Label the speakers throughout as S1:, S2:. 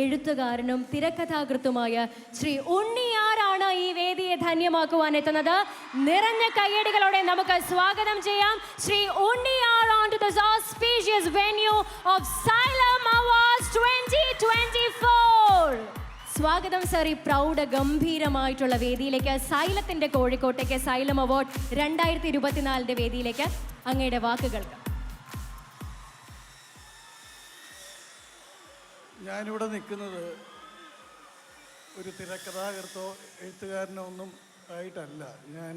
S1: എഴുത്തുകാരനും തിരക്കഥാകൃത്തുമായ ശ്രീ ഉണ്ണിയാറാണ് ഈ വേദിയെ ധന്യമാക്കുവാൻ എത്തുന്നത്. നിറഞ്ഞ കയ്യടികളോടെ നമുക്ക് സ്വാഗതം ചെയ്യാം Shri Unniyar onto this auspicious venue of Xylem Awards 2024. സ്വാഗതം സർ ഈ പ്രൗഢ ഗംഭീരമായിട്ടുള്ള വേദിയിലേക്ക്, സൈലത്തിന്റെ കോഴിക്കോട്ടേക്ക്, സൈലം അവാർഡ് 2024 വേദിയിലേക്ക് അങ്ങയുടെ വാക്കുകൾക്ക്.
S2: ഞാനിവിടെ നിൽക്കുന്നത് ഒരു തിരക്കഥാകൃത്തോ എഴുത്തുകാരനോ ഒന്നും ആയിട്ടല്ല. ഞാൻ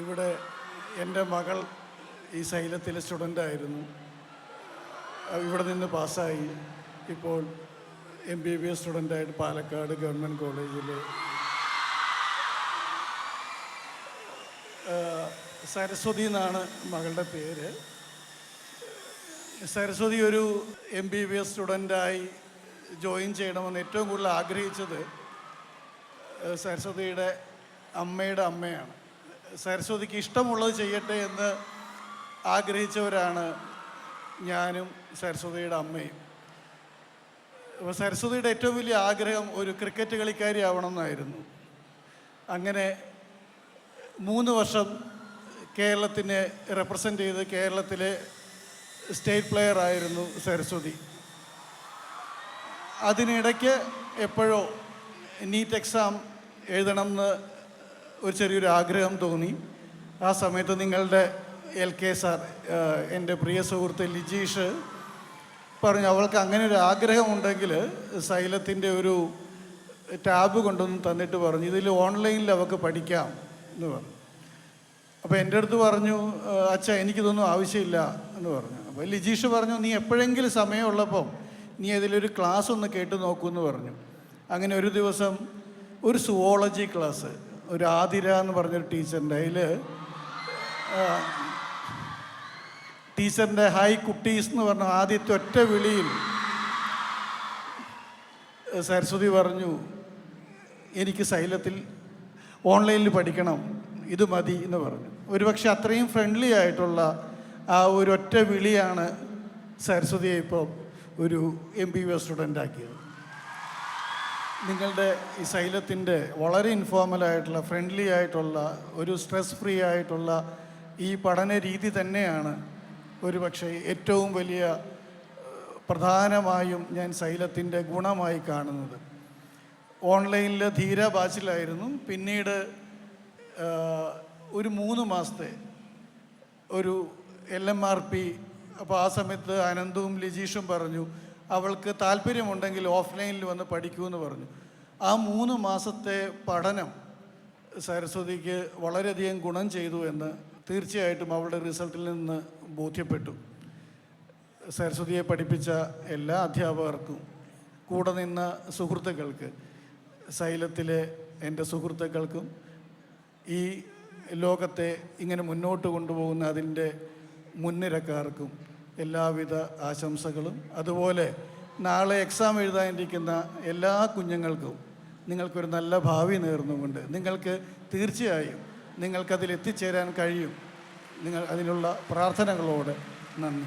S2: ഇവിടെ എൻ്റെ മകൾ ഈ സൈലത്തിലെ സ്റ്റുഡൻ്റായിരുന്നു. ഇവിടെ നിന്ന് പാസ്സായി ഇപ്പോൾ MBBS സ്റ്റുഡൻ്റായിട്ട് പാലക്കാട് ഗവൺമെൻറ് കോളേജിൽ സരസ്വതി എന്നാണ് മകളുടെ പേര്. സരസ്വതി ഒരു MBBS സ്റ്റുഡൻ്റായി ജോയിൻ ചെയ്യണമെന്ന് ഏറ്റവും കൂടുതൽ ആഗ്രഹിച്ചത് സരസ്വതിയുടെ അമ്മയുടെ അമ്മയാണ്. സരസ്വതിക്ക് ഇഷ്ടമുള്ളത് ചെയ്യട്ടെ എന്ന് ആഗ്രഹിച്ചവരാണ് ഞാനും സരസ്വതിയുടെ അമ്മയും. അപ്പോൾ സരസ്വതിയുടെ ഏറ്റവും വലിയ ആഗ്രഹം ഒരു ക്രിക്കറ്റ് കളിക്കാരി ആവണമെന്നായിരുന്നു. അങ്ങനെ 3 വർഷം കേരളത്തിനെ റെപ്രസെൻ്റ് ചെയ്ത് കേരളത്തിലെ സ്റ്റേറ്റ് പ്ലെയർ ആയിരുന്നു സരസ്വതി. അതിനിടയ്ക്ക് എപ്പോഴോ നീറ്റ് എക്സാം എഴുതണമെന്ന് ഒരു ചെറിയൊരു ആഗ്രഹം തോന്നി. ആ സമയത്ത് നിങ്ങളുടെ LK സാർ, എൻ്റെ പ്രിയ സുഹൃത്ത് ലിജീഷ് പറഞ്ഞു, അവൾക്ക് അങ്ങനെ ഒരു ആഗ്രഹമുണ്ടെങ്കിൽ സൈലത്തിൻ്റെ ഒരു ടാബ് കൊണ്ടൊന്ന് തന്നിട്ട് പറഞ്ഞു, ഇതിൽ ഓൺലൈനിൽ അവൾക്ക് പഠിക്കാം എന്ന് പറഞ്ഞു. അപ്പോൾ എൻ്റെ അടുത്ത് പറഞ്ഞു, അച്ഛാ എനിക്കിതൊന്നും ആവശ്യമില്ല എന്ന് പറഞ്ഞു. അപ്പോൾ ലിജീഷ് പറഞ്ഞു, നീ എപ്പോഴെങ്കിലും സമയമുള്ളപ്പം നീ അതിലൊരു ക്ലാസ് ഒന്ന് കേട്ട് നോക്കുമെന്ന് പറഞ്ഞു. അങ്ങനെ ഒരു ദിവസം ഒരു സുവോളജി ക്ലാസ്, ഒരു ആതിര എന്ന് പറഞ്ഞൊരു ടീച്ചറിൻ്റെ, അതിൽ ടീച്ചറിൻ്റെ ഹായ് കുട്ടീസ് എന്ന് പറഞ്ഞ ആദ്യത്തെ ഒറ്റ വിളിയിൽ സരസ്വതി പറഞ്ഞു, എനിക്ക് സൈലത്തിൽ ഓൺലൈനിൽ പഠിക്കണം, ഇത് മതി എന്ന് പറഞ്ഞു. ഒരുപക്ഷെ അത്രയും ഫ്രണ്ട്ലി ആയിട്ടുള്ള ആ ഒരൊറ്റ വിളിയാണ് സരസ്വതിയെ ഇപ്പോൾ ഒരു MBBS സ്റ്റുഡൻ്റാക്കിയത്. നിങ്ങളുടെ ഈ സൈലത്തിൻ്റെ വളരെ ഇൻഫോർമലായിട്ടുള്ള, ഫ്രണ്ട്ലി ആയിട്ടുള്ള, ഒരു സ്ട്രെസ് ഫ്രീ ആയിട്ടുള്ള ഈ പഠന രീതി തന്നെയാണ് ഒരുപക്ഷെ ഏറ്റവും വലിയ പ്രധാനമായും ഞാൻ സൈലത്തിൻ്റെ ഗുണമായി കാണുന്നത്. ഓൺലൈനിൽ ധീര ബാച്ചിലായിരുന്നു. പിന്നീട് ഒരു 3 മാസത്തെ ഒരു LMRP. അപ്പോൾ ആ സമയത്ത് അനന്തവും ലിജീഷും പറഞ്ഞു, അവൾക്ക് താല്പര്യമുണ്ടെങ്കിൽ ഓഫ്ലൈനിൽ വന്ന് പഠിക്കുമെന്ന് പറഞ്ഞു. ആ 3 മാസത്തെ പഠനം സരസ്വതിക്ക് വളരെയധികം ഗുണം ചെയ്തു എന്ന് തീർച്ചയായിട്ടും അവളുടെ റിസൾട്ടിൽ നിന്ന് ബോധ്യപ്പെട്ടു. സരസ്വതിയെ പഠിപ്പിച്ച എല്ലാ അധ്യാപകർക്കും, കൂടെ നിന്ന സുഹൃത്തുക്കൾക്ക്, സൈലത്തിലെ എൻ്റെ സുഹൃത്തുക്കൾക്കും, ഈ ലോകത്തെ ഇങ്ങനെ മുന്നോട്ട് കൊണ്ടുപോകുന്ന അതിൻ്റെ മുൻനിരക്കാർക്കും എല്ലാവിധ ആശംസകളും. അതുപോലെ നാളെ എക്സാം എഴുതാനിരിക്കുന്ന എല്ലാ കുഞ്ഞുങ്ങൾക്കും നിങ്ങൾക്കൊരു നല്ല ഭാവി നേർന്നുകൊണ്ട് നിങ്ങൾക്ക് തീർച്ചയായും നിങ്ങൾക്കതിൽ എത്തിച്ചേരാൻ കഴിയും. നിങ്ങൾ അതിനുള്ള പ്രാർത്ഥനകളോടെ നന്ദി.